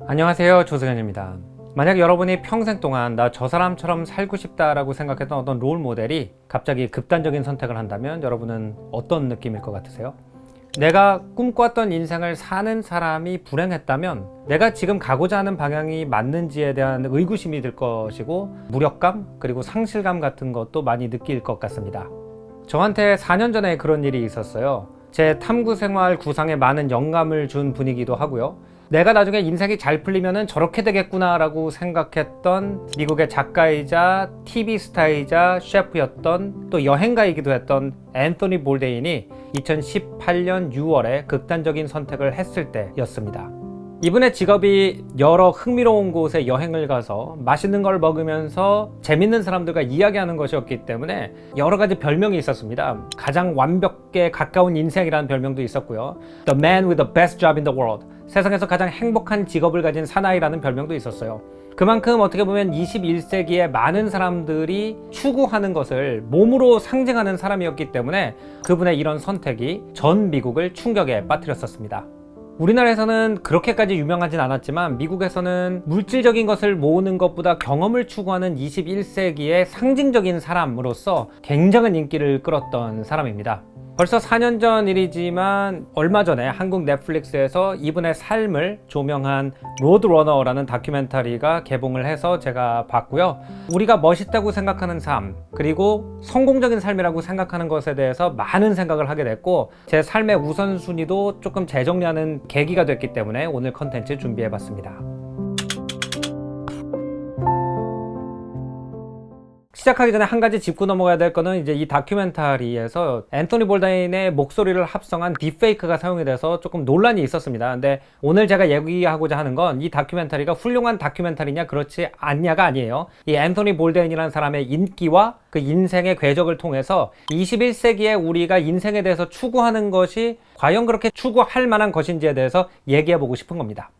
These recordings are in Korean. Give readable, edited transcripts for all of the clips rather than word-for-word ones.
안녕하세요, 조승현입니다. 만약 여러분이 평생 동안 나 저 사람처럼 살고 싶다라고 생각했던 어떤 롤 모델이 갑자기 극단적인 선택을 한다면 여러분은 어떤 느낌일 것 같으세요? 내가 꿈꿔왔던 인생을 사는 사람이 불행했다면 내가 지금 가고자 하는 방향이 맞는지에 대한 의구심이 들 것이고, 무력감 그리고 상실감 같은 것도 많이 느낄 것 같습니다. 저한테 4년 전에 그런 일이 있었어요. 제 탐구 생활 구상에 많은 영감을 준 분이기도 하고요. 내가 나중에 인생이 잘 풀리면은 저렇게 되겠구나 라고 생각했던 미국의 작가이자 TV 스타이자 셰프였던, 또 여행가이기도 했던 앤서니 볼데인이 2018년 6월에 극단적인 선택을 했을 때였습니다. 이분의 직업이 여러 흥미로운 곳에 여행을 가서 맛있는 걸 먹으면서 재밌는 사람들과 이야기하는 것이었기 때문에 여러 가지 별명이 있었습니다. 가장 완벽에 가까운 인생이라는 별명도 있었고요. The man with the best job in the world. 세상에서 가장 행복한 직업을 가진 사나이라는 별명도 있었어요. 그만큼 어떻게 보면 21세기에 많은 사람들이 추구하는 것을 몸으로 상징하는 사람이었기 때문에 그분의 이런 선택이 전 미국을 충격에 빠뜨렸었습니다. 우리나라에서는 그렇게까지 유명하진 않았지만 미국에서는 물질적인 것을 모으는 것보다 경험을 추구하는 21세기의 상징적인 사람으로서 굉장한 인기를 끌었던 사람입니다. 벌써 4년 전 일이지만 얼마 전에 한국 넷플릭스에서 이분의 삶을 조명한 로드러너라는 다큐멘터리가 개봉을 해서 제가 봤고요. 우리가 멋있다고 생각하는 삶, 그리고 성공적인 삶이라고 생각하는 것에 대해서 많은 생각을 하게 됐고, 제 삶의 우선순위도 조금 재정리하는 계기가 됐기 때문에 오늘 컨텐츠 준비해봤습니다. 시작하기 전에 한 가지 짚고 넘어가야 될 거는, 이제 이 다큐멘터리에서 앤서니 볼데인의 목소리를 합성한 딥페이크가 사용이 돼서 조금 논란이 있었습니다. 근데 오늘 제가 얘기하고자 하는 건 이 다큐멘터리가 훌륭한 다큐멘터리냐 그렇지 않냐가 아니에요. 이 앤서니 볼데인이라는 사람의 인기와 그 인생의 궤적을 통해서 21세기에 우리가 인생에 대해서 추구하는 것이 과연 그렇게 추구할 만한 것인지에 대해서 얘기해 보고 싶은 겁니다.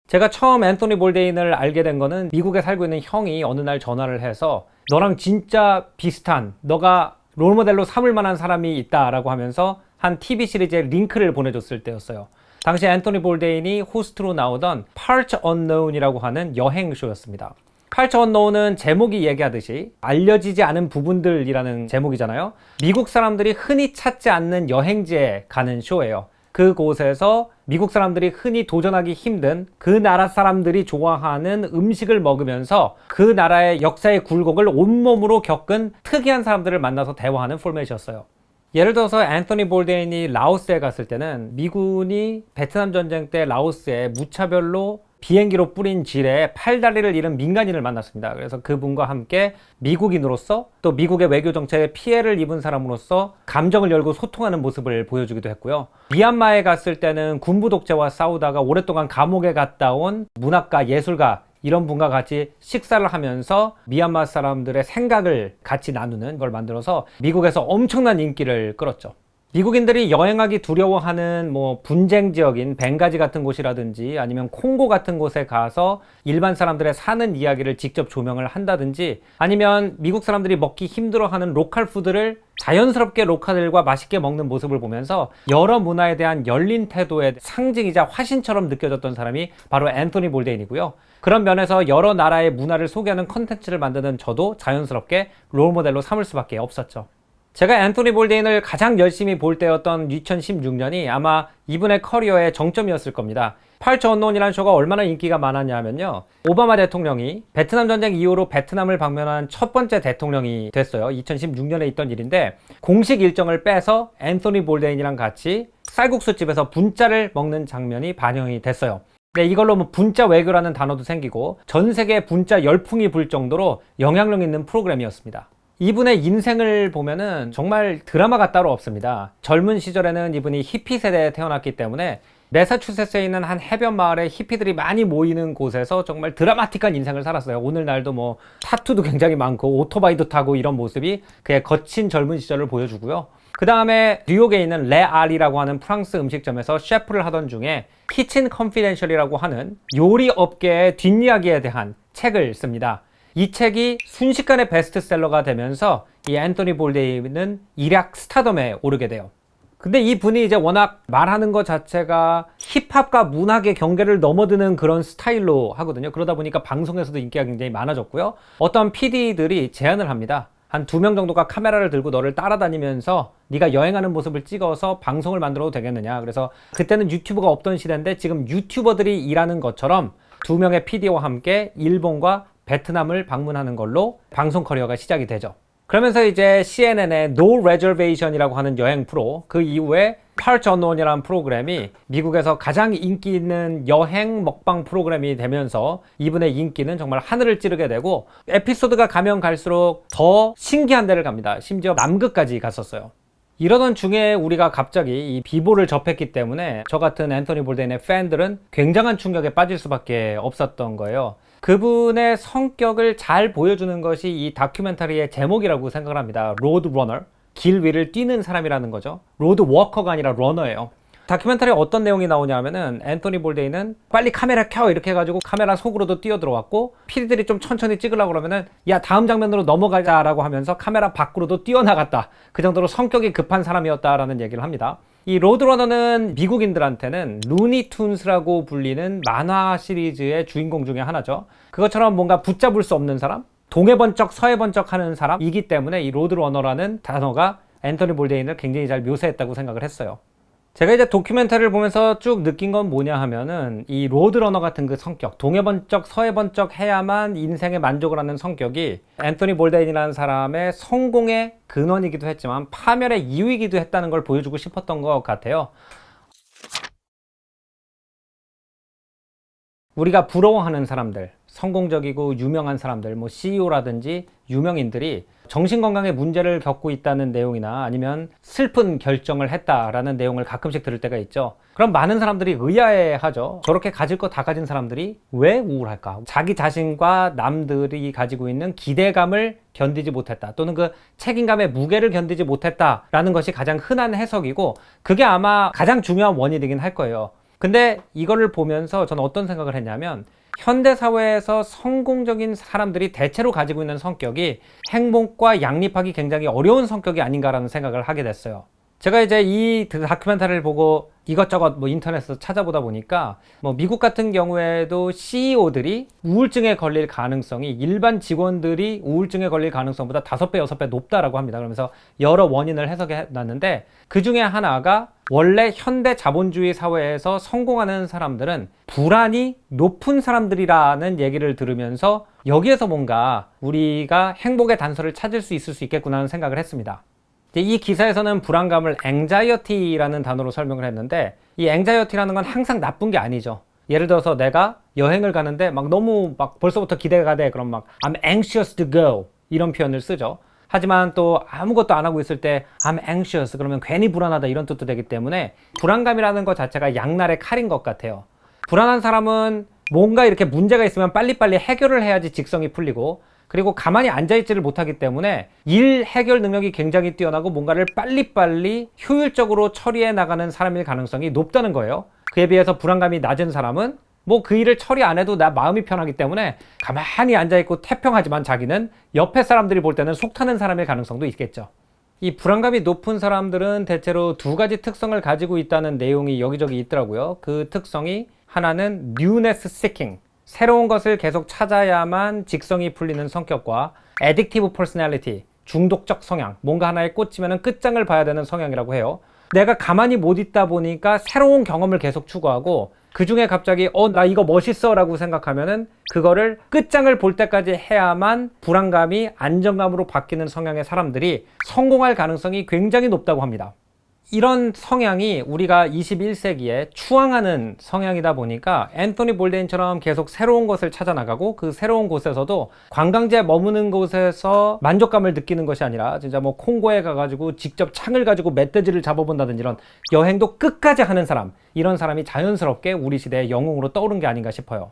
제가 처음 앤서니 볼데인을 알게 된 거는 미국에 살고 있는 형이 어느 날 전화를 해서 너랑 진짜 비슷한, 너가 롤모델로 삼을 만한 사람이 있다라고 하면서 한 TV 시리즈의 링크를 보내줬을 때였어요. 당시 앤서니 볼데인이 호스트로 나오던 Parts Unknown이라고 하는 여행쇼였습니다. Parts Unknown은 제목이 얘기하듯이 알려지지 않은 부분들이라는 제목이잖아요. 미국 사람들이 흔히 찾지 않는 여행지에 가는 쇼예요. 그곳에서 미국 사람들이 흔히 도전하기 힘든 그 나라 사람들이 좋아하는 음식을 먹으면서 그 나라의 역사의 굴곡을 온몸으로 겪은 특이한 사람들을 만나서 대화하는 포맷이었어요. 예를 들어서 앤서니 볼데인이 라오스에 갔을 때는 미군이 베트남 전쟁 때 라오스에 무차별로 비행기로 뿌린 질에 팔다리를 잃은 민간인을 만났습니다. 그래서 그분과 함께 미국인으로서, 또 미국의 외교 정책에 피해를 입은 사람으로서 감정을 열고 소통하는 모습을 보여주기도 했고요. 미얀마에 갔을 때는 군부 독재와 싸우다가 오랫동안 감옥에 갔다 온 문학가, 예술가, 이런 분과 같이 식사를 하면서 미얀마 사람들의 생각을 같이 나누는 걸 만들어서 미국에서 엄청난 인기를 끌었죠. 미국인들이 여행하기 두려워하는 분쟁 지역인 벵가지 같은 곳이라든지 아니면 콩고 같은 곳에 가서 일반 사람들의 사는 이야기를 직접 조명을 한다든지, 아니면 미국 사람들이 먹기 힘들어하는 로컬 푸드를 자연스럽게 로컬들과 맛있게 먹는 모습을 보면서 여러 문화에 대한 열린 태도의 상징이자 화신처럼 느껴졌던 사람이 바로 앤서니 볼데인이고요. 그런 면에서 여러 나라의 문화를 소개하는 컨텐츠를 만드는 저도 자연스럽게 롤모델로 삼을 수밖에 없었죠. 제가 앤서니 볼데인을 가장 열심히 볼 때였던 2016년이 아마 이분의 커리어의 정점이었을 겁니다. Parts Unknown이라는 쇼가 얼마나 인기가 많았냐면요, 오바마 대통령이 베트남 전쟁 이후로 베트남을 방문한 첫 번째 대통령이 됐어요. 2016년에 있던 일인데, 공식 일정을 빼서 앤서니 볼데인이랑 같이 쌀국수집에서 분짜를 먹는 장면이 반영이 됐어요. 네, 이걸로 분짜 외교라는 단어도 생기고 전 세계에 분짜 열풍이 불 정도로 영향력 있는 프로그램이었습니다. 이분의 인생을 보면은 정말 드라마가 따로 없습니다. 젊은 시절에는 이분이 히피 세대에 태어났기 때문에 매사추세츠에 있는 한 해변 마을에 히피들이 많이 모이는 곳에서 정말 드라마틱한 인생을 살았어요. 오늘날도 타투도 굉장히 많고 오토바이도 타고 이런 모습이 그의 거친 젊은 시절을 보여주고요. 그 다음에 뉴욕에 있는 레 알이라고 하는 프랑스 음식점에서 셰프를 하던 중에 키친 컨피덴셜이라고 하는 요리 업계의 뒷이야기에 대한 책을 씁니다. 이 책이 순식간에 베스트셀러가 되면서 이 앤서니 볼데인은 일약 스타덤에 오르게 돼요. 근데 이 분이 이제 워낙 말하는 것 자체가 힙합과 문학의 경계를 넘어드는 그런 스타일로 하거든요. 그러다 보니까 방송에서도 인기가 굉장히 많아졌고요. 어떤 PD들이 제안을 합니다. 한 2명 정도가 카메라를 들고 너를 따라다니면서 네가 여행하는 모습을 찍어서 방송을 만들어도 되겠느냐. 그래서 그때는 유튜브가 없던 시대인데 지금 유튜버들이 일하는 것처럼 2명의 PD와 함께 일본과 베트남을 방문하는 걸로 방송 커리어가 시작이 되죠. 그러면서 이제 CNN의 No Reservation이라고 하는 여행 프로, 그 이후에 Parts Unknown이라는 프로그램이 미국에서 가장 인기 있는 여행 먹방 프로그램이 되면서 이분의 인기는 정말 하늘을 찌르게 되고 에피소드가 가면 갈수록 더 신기한 데를 갑니다. 심지어 남극까지 갔었어요. 이러던 중에 우리가 갑자기 이 비보를 접했기 때문에 저 같은 앤서니 볼데인의 팬들은 굉장한 충격에 빠질 수밖에 없었던 거예요. 그분의 성격을 잘 보여주는 것이 이 다큐멘터리의 제목이라고 생각을 합니다. 로드 러너, 길 위를 뛰는 사람이라는 거죠. 로드 워커가 아니라 러너예요. 다큐멘터리에 어떤 내용이 나오냐면은 앤서니 볼데인은 빨리 카메라 켜 이렇게 해가지고 카메라 속으로도 뛰어 들어왔고 PD들이 좀 천천히 찍으려고 그러면은 야 다음 장면으로 넘어가자 라고 하면서 카메라 밖으로도 뛰어나갔다. 그 정도로 성격이 급한 사람이었다라는 얘기를 합니다. 이 로드러너는 미국인들한테는 루니툰스라고 불리는 만화 시리즈의 주인공 중에 하나죠. 그것처럼 뭔가 붙잡을 수 없는 사람, 동해번쩍 서해번쩍 하는 사람이기 때문에 이 로드러너라는 단어가 앤서니 볼데인을 굉장히 잘 묘사했다고 생각을 했어요. 제가 이제 다큐멘터리를 보면서 쭉 느낀 건 뭐냐 하면은 이 로드러너 같은 그 성격, 동해번쩍 서해번쩍 해야만 인생에 만족을 하는 성격이 앤서니 볼데인이라는 사람의 성공의 근원이기도 했지만 파멸의 이유이기도 했다는 걸 보여주고 싶었던 것 같아요. 우리가 부러워하는 사람들, 성공적이고 유명한 사람들, 뭐 CEO라든지 유명인들이 정신건강에 문제를 겪고 있다는 내용이나 아니면 슬픈 결정을 했다라는 내용을 가끔씩 들을 때가 있죠. 그럼 많은 사람들이 의아해하죠. 저렇게 가질 거 다 가진 사람들이 왜 우울할까? 자기 자신과 남들이 가지고 있는 기대감을 견디지 못했다. 또는 그 책임감의 무게를 견디지 못했다라는 것이 가장 흔한 해석이고 그게 아마 가장 중요한 원인이긴 할 거예요. 근데 이거를 보면서 저는 어떤 생각을 했냐면 현대사회에서 성공적인 사람들이 대체로 가지고 있는 성격이 행복과 양립하기 굉장히 어려운 성격이 아닌가라는 생각을 하게 됐어요. 제가 이제 이 다큐멘터리를 보고 이것저것 뭐 인터넷에서 찾아보다 보니까 뭐 미국 같은 경우에도 CEO들이 우울증에 걸릴 가능성이 일반 직원들이 우울증에 걸릴 가능성보다 5배, 6배 높다라고 합니다. 그러면서 여러 원인을 해석해 놨는데 그 중에 하나가 원래 현대 자본주의 사회에서 성공하는 사람들은 불안이 높은 사람들이라는 얘기를 들으면서 여기에서 뭔가 우리가 행복의 단서를 찾을 수 있을 수 있겠구나 하는 생각을 했습니다. 이 기사에서는 불안감을 anxiety라는 단어로 설명을 했는데 이 anxiety라는 건 항상 나쁜 게 아니죠. 예를 들어서 내가 여행을 가는데 막 너무 막 벌써부터 기대가 돼. 그럼 막 I'm anxious to go 이런 표현을 쓰죠. 하지만 또 아무것도 안 하고 있을 때 I'm anxious 그러면 괜히 불안하다 이런 뜻도 되기 때문에 불안감이라는 것 자체가 양날의 칼인 것 같아요. 불안한 사람은 뭔가 이렇게 문제가 있으면 빨리빨리 해결을 해야지 직성이 풀리고 그리고 가만히 앉아있지를 못하기 때문에 일 해결 능력이 굉장히 뛰어나고 뭔가를 빨리빨리 효율적으로 처리해 나가는 사람일 가능성이 높다는 거예요. 그에 비해서 불안감이 낮은 사람은 뭐 그 일을 처리 안 해도 나 마음이 편하기 때문에 가만히 앉아있고 태평하지만 자기는 옆에 사람들이 볼 때는 속 타는 사람일 가능성도 있겠죠. 이 불안감이 높은 사람들은 대체로 2가지 특성을 가지고 있다는 내용이 여기저기 있더라고요. 그 특성이 하나는 newness seeking, 새로운 것을 계속 찾아야만 직성이 풀리는 성격과 addictive personality, 중독적 성향, 뭔가 하나에 꽂히면 끝장을 봐야 되는 성향이라고 해요. 내가 가만히 못 있다 보니까 새로운 경험을 계속 추구하고 그 중에 갑자기 나 이거 멋있어 라고 생각하면은 그거를 끝장을 볼 때까지 해야만 불안감이 안정감으로 바뀌는 성향의 사람들이 성공할 가능성이 굉장히 높다고 합니다. 이런 성향이 우리가 21세기에 추앙하는 성향이다 보니까 앤서니 볼데인처럼 계속 새로운 것을 찾아 나가고 그 새로운 곳에서도 관광지에 머무는 곳에서 만족감을 느끼는 것이 아니라 진짜 뭐 콩고에 가가지고 직접 창을 가지고 멧돼지를 잡아본다든지 이런 여행도 끝까지 하는 사람, 이런 사람이 자연스럽게 우리 시대의 영웅으로 떠오른 게 아닌가 싶어요.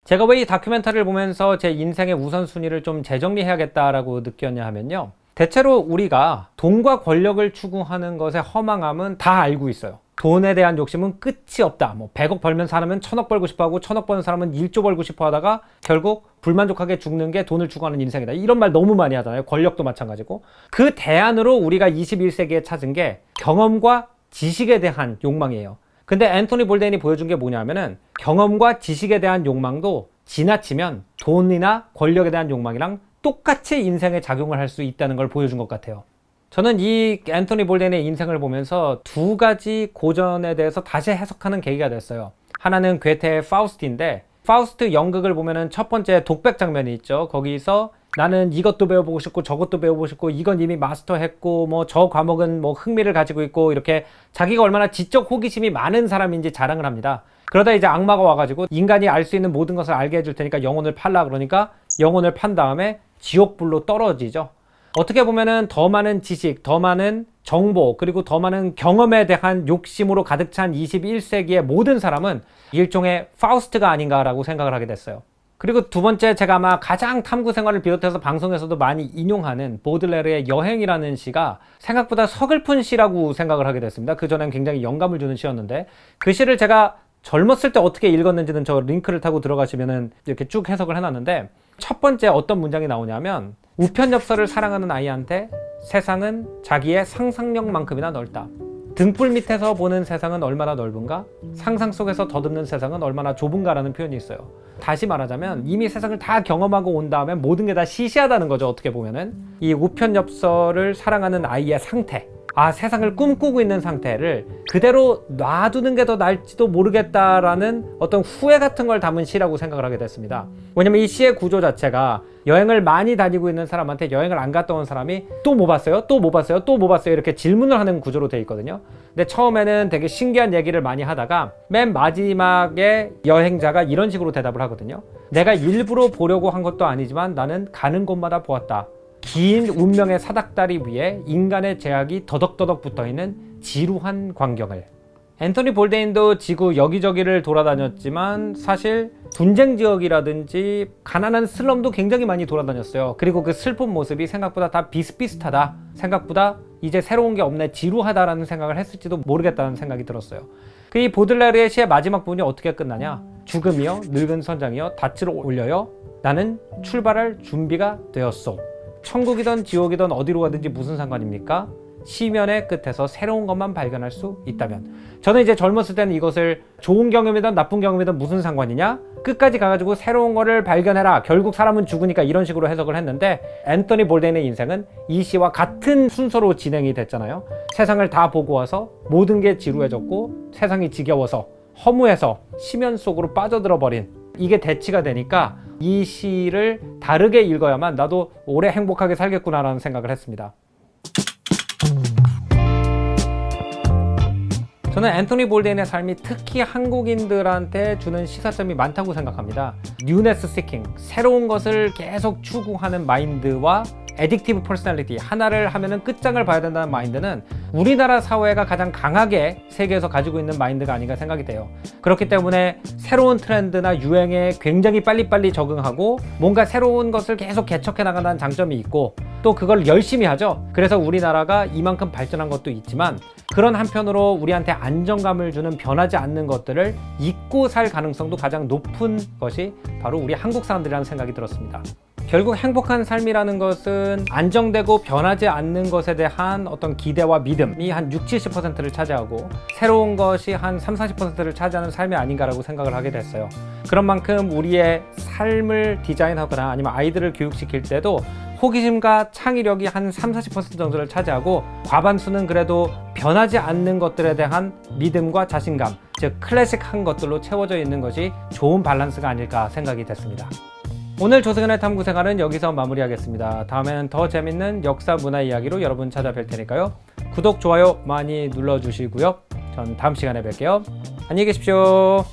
제가 왜 이 다큐멘터리를 보면서 제 인생의 우선순위를 좀 재정리해야겠다라고 느꼈냐 하면요, 대체로 우리가 돈과 권력을 추구하는 것의 허망함은 다 알고 있어요. 돈에 대한 욕심은 끝이 없다. 뭐 100억 벌면 사람은 1000억 벌고 싶어 하고 1000억 버는 사람은 1조 벌고 싶어 하다가 결국 불만족하게 죽는 게 돈을 추구하는 인생이다. 이런 말 너무 많이 하잖아요. 권력도 마찬가지고. 그 대안으로 우리가 21세기에 찾은 게 경험과 지식에 대한 욕망이에요. 근데 앤토니 볼데인이 보여준 게 뭐냐면은 경험과 지식에 대한 욕망도 지나치면 돈이나 권력에 대한 욕망이랑 똑같이 인생에 작용을 할 수 있다는 걸 보여준 것 같아요. 저는 이 앤토니 볼데인의 인생을 보면서 두 가지 고전에 대해서 다시 해석하는 계기가 됐어요. 하나는 괴테의 파우스트인데, 파우스트 연극을 보면은 첫 번째 독백 장면이 있죠. 거기서 나는 이것도 배워보고 싶고 저것도 배워보고 싶고 이건 이미 마스터했고 뭐 저 과목은 뭐 흥미를 가지고 있고 이렇게 자기가 얼마나 지적 호기심이 많은 사람인지 자랑을 합니다. 그러다 이제 악마가 와가지고 인간이 알 수 있는 모든 것을 알게 해줄 테니까 영혼을 팔라 그러니까 영혼을 판 다음에 지옥불로 떨어지죠. 어떻게 보면은 더 많은 지식, 더 많은 정보, 그리고 더 많은 경험에 대한 욕심으로 가득 찬 21세기의 모든 사람은 일종의 파우스트가 아닌가라고 생각을 하게 됐어요. 그리고 두 번째, 제가 아마 가장 탐구 생활을 비롯해서 방송에서도 많이 인용하는 보들레르의 여행이라는 시가 생각보다 서글픈 시라고 생각을 하게 됐습니다. 그전엔 굉장히 영감을 주는 시였는데, 그 시를 제가 젊었을 때 어떻게 읽었는지는 저 링크를 타고 들어가시면은 이렇게 쭉 해석을 해놨는데, 첫 번째 어떤 문장이 나오냐면, 우편엽서를 사랑하는 아이한테 세상은 자기의 상상력만큼이나 넓다. 등불 밑에서 보는 세상은 얼마나 넓은가? 상상 속에서 더듬는 세상은 얼마나 좁은가라는 표현이 있어요. 다시 말하자면 이미 세상을 다 경험하고 온 다음에 모든 게 다 시시하다는 거죠. 어떻게 보면은 이 우편엽서를 사랑하는 아이의 상태, 세상을 꿈꾸고 있는 상태를 그대로 놔두는 게 더 나을지도 모르겠다라는 어떤 후회 같은 걸 담은 시라고 생각을 하게 됐습니다. 왜냐면 이 시의 구조 자체가 여행을 많이 다니고 있는 사람한테 여행을 안 갔다 온 사람이 또 뭐 봤어요? 또 뭐 봤어요? 또 뭐 봤어요? 이렇게 질문을 하는 구조로 되어 있거든요. 근데 처음에는 되게 신기한 얘기를 많이 하다가 맨 마지막에 여행자가 이런 식으로 대답을 하거든요. 내가 일부러 보려고 한 것도 아니지만 나는 가는 곳마다 보았다. 긴 운명의 사닥다리 위에 인간의 제약이 더덕더덕 붙어있는 지루한 광경을. 앤토니 볼데인도 지구 여기저기를 돌아다녔지만 사실 분쟁 지역이라든지 가난한 슬럼도 굉장히 많이 돌아다녔어요. 그리고 그 슬픈 모습이 생각보다 다 비슷비슷하다, 생각보다 이제 새로운 게 없네, 지루하다라는 생각을 했을지도 모르겠다는 생각이 들었어요. 그 이 보들레르의 시의 마지막 부분이 어떻게 끝나냐? 죽음이여 늙은 선장이여 닻을 올려요, 나는 출발할 준비가 되었소. 천국이든 지옥이든 어디로 가든지 무슨 상관입니까? 시면의 끝에서 새로운 것만 발견할 수 있다면. 저는 이제 젊었을 때는 이것을 좋은 경험이든 나쁜 경험이든 무슨 상관이냐? 끝까지 가가지고 새로운 거를 발견해라. 결국 사람은 죽으니까, 이런 식으로 해석을 했는데, 앤토니 볼데인의 인생은 이 시와 같은 순서로 진행이 됐잖아요. 세상을 다 보고 와서 모든 게 지루해졌고 세상이 지겨워서 허무해서 시면 속으로 빠져들어 버린, 이게 대치가 되니까 이 시를 다르게 읽어야만 나도 오래 행복하게 살겠구나라는 생각을 했습니다. 저는 앤토니 볼데인의 삶이 특히 한국인들한테 주는 시사점이 많다고 생각합니다. 뉴네스 시킹, 새로운 것을 계속 추구하는 마인드와 애딕티브 퍼스널리티, 하나를 하면은 끝장을 봐야 된다는 마인드는 우리나라 사회가 가장 강하게 세계에서 가지고 있는 마인드가 아닌가 생각이 돼요. 그렇기 때문에 새로운 트렌드나 유행에 굉장히 빨리빨리 적응하고 뭔가 새로운 것을 계속 개척해 나간다는 장점이 있고, 또 그걸 열심히 하죠. 그래서 우리나라가 이만큼 발전한 것도 있지만, 그런 한편으로 우리한테 안정감을 주는 변하지 않는 것들을 잊고 살 가능성도 가장 높은 것이 바로 우리 한국 사람들이라는 생각이 들었습니다. 결국 행복한 삶이라는 것은 안정되고 변하지 않는 것에 대한 어떤 기대와 믿음이 한 60-70%를 차지하고, 새로운 것이 한 30-40%를 차지하는 삶이 아닌가라고 생각을 하게 됐어요. 그런 만큼 우리의 삶을 디자인하거나 아니면 아이들을 교육시킬 때도 호기심과 창의력이 한 30-40% 정도를 차지하고, 과반수는 그래도 변하지 않는 것들에 대한 믿음과 자신감, 즉 클래식한 것들로 채워져 있는 것이 좋은 밸런스가 아닐까 생각이 됐습니다. 오늘 조승현의 탐구생활은 여기서 마무리하겠습니다. 다음에는 더 재밌는 역사 문화 이야기로 여러분 찾아뵐 테니까요. 구독, 좋아요 많이 눌러주시고요. 전 다음 시간에 뵐게요. 안녕히 계십시오.